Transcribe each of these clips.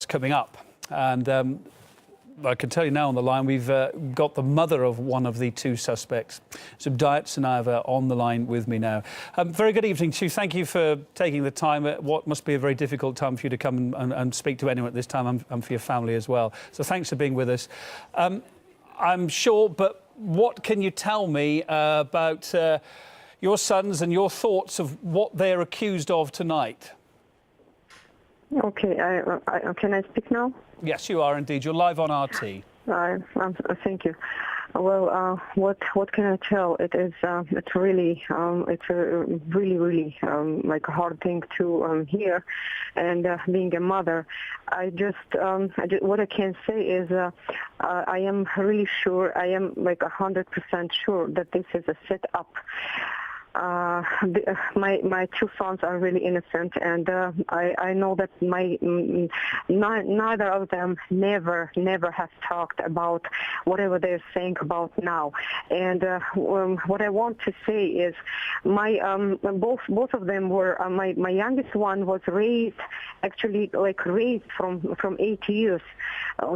coming up. And I can tell you now on the line, we've got the mother of one of the two suspects, Subdayat Sanava, on the line with me now. Very good evening to you. Thank you for taking the time at what must be a very difficult time for you to come and speak to anyone at this time, and for your family as well. So thanks for being with us. I'm sure, but what can you tell me about your sons and your thoughts of what they're accused of tonight? Okay, can I speak now? Yes, you are indeed. You're live on RT. Thank you. Well, what can I tell? It's really like a hard thing to hear, and being a mother, what I can say is I am really sure, I am like 100% sure that this is a setup. My two sons are really innocent, and I know that neither of them never has talked about whatever they're saying about now. And what I want to say is both of them were my youngest one was raised from 8 years.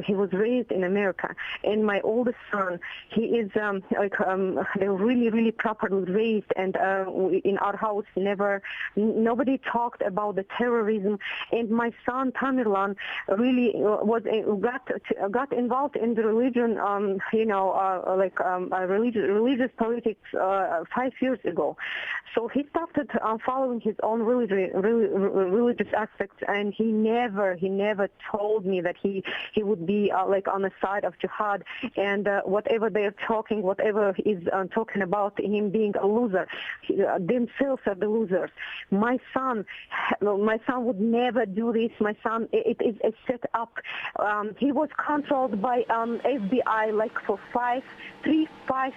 He was raised in America, and my oldest son, he is they're really properly raised, and in our house nobody talked about the terrorism. And my son Tamerlan really got involved in the religion, religious politics 5 years ago. So he started following his own religious aspects, and he never told me that he would be on the side of jihad, and whatever they're talking, whatever is talking about him being a loser, themselves are the losers. My son would never do this. My son, it is a set up. He was controlled by FBI like for 5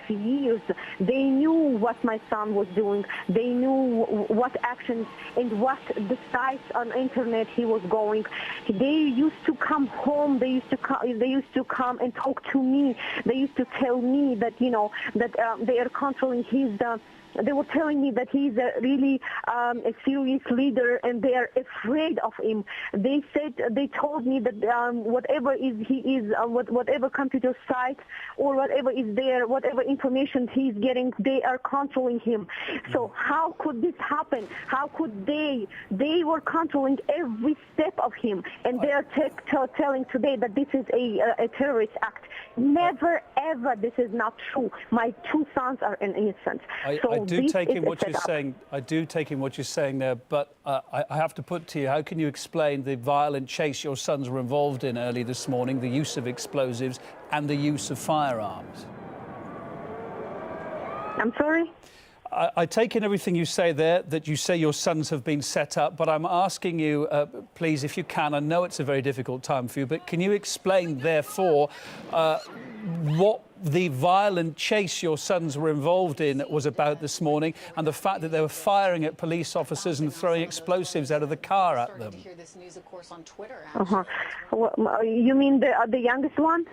years. They knew what my son was doing. They knew what actions and what the sites on internet he was going. They used to come home. They used to come and talk to me. They used to tell me that they are controlling his. They were telling me that he's a really a serious leader, and they are afraid of him. They told me that whatever computer site or whatever is there, whatever information he's getting, they are controlling him. So how could this happen? How could they were controlling every step of him, and they are telling today that this is a terrorist act. Never ever, this is not true. My two sons are innocent. I do take in what you're saying there, but I have to put to you, how can you explain the violent chase your sons were involved in early this morning, the use of explosives and the use of firearms? I'm sorry? I take in everything you say there, that you say your sons have been set up, but I'm asking you, please, if you can, I know it's a very difficult time for you, but can you explain, therefore, what the violent chase your sons were involved in was about this morning, and the fact that they were firing at police officers and throwing explosives out of the car at them? Well, you mean the youngest one?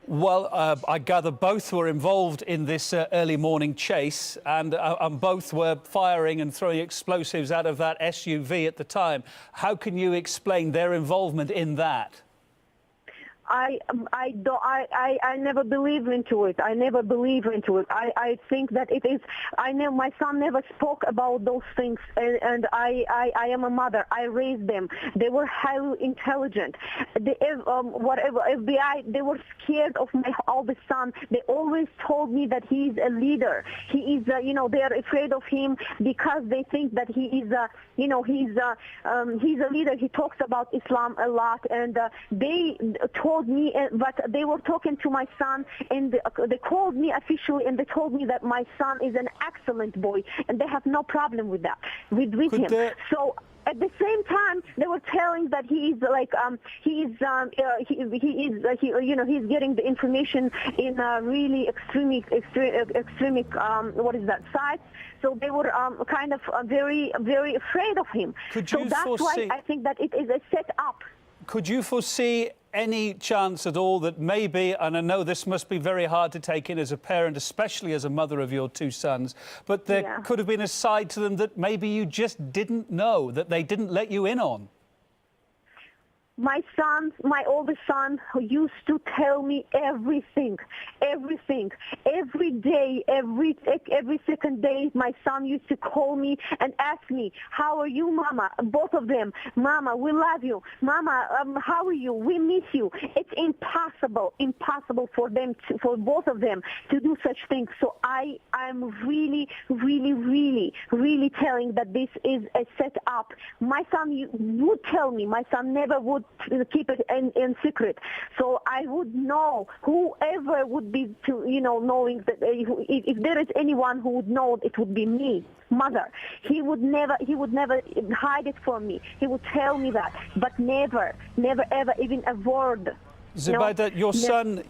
Well, I gather both were involved in this early morning chase, and both were firing and throwing explosives out of that SUV at the time. How can you explain their involvement in that? I never believe into it. I never believe into it. I think that it is. My son never spoke about those things, and I am a mother. I raised them. They were highly intelligent. Whatever FBI, they were scared of my oldest son. They always told me that he is a leader. He is, they are afraid of him because they think that he is, he's a leader. He talks about Islam a lot, and they told me, but they were talking to my son, and they called me officially, and they told me that my son is an excellent boy, and they have no problem with that, with him. So at the same time, they were telling that he's he's getting the information in really extreme sites. So they were kind of very afraid of him. So that's why I think that it is a setup. Could you foresee any chance at all that maybe, and I know this must be very hard to take in as a parent, especially as a mother of your two sons, but there could have been a side to them that maybe you just didn't know, that they didn't let you in on? My oldest son, who used to tell me everything, every day, every second day. My son used to call me and ask me, "How are you, Mama?" Both of them, "Mama, we love you. Mama, how are you? We miss you." It's impossible for them, for both of them, to do such things. So I'm really telling that this is a setup. My son would tell me. My son never would keep it in secret. So I would know, whoever would be, knowing that if there is anyone who would know, it would be me, mother. He would never hide it from me. He would tell me that, but never ever even a word. Zubaida,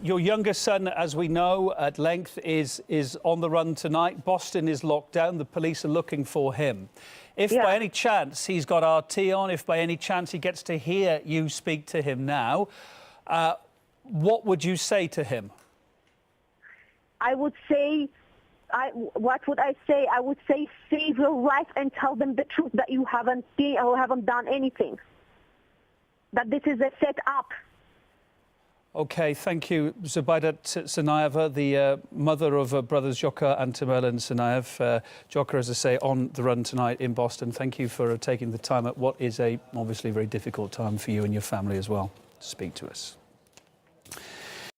your younger son, as we know at length, is on the run tonight. Boston is locked down. The police are looking for him. If by any chance he's got RT on, if by any chance he gets to hear you speak to him now, what would you say to him? I would say, what would I say? I would say, save your life and tell them the truth, that you haven't done anything, that this is a set-up. OK, thank you, Zubaida Tsarnaeva, the mother of brothers Dzhokhar and Tamerlan Tsarnaev. Dzhokhar, as I say, on the run tonight in Boston. Thank you for taking the time at what is obviously very difficult time for you and your family as well to speak to us.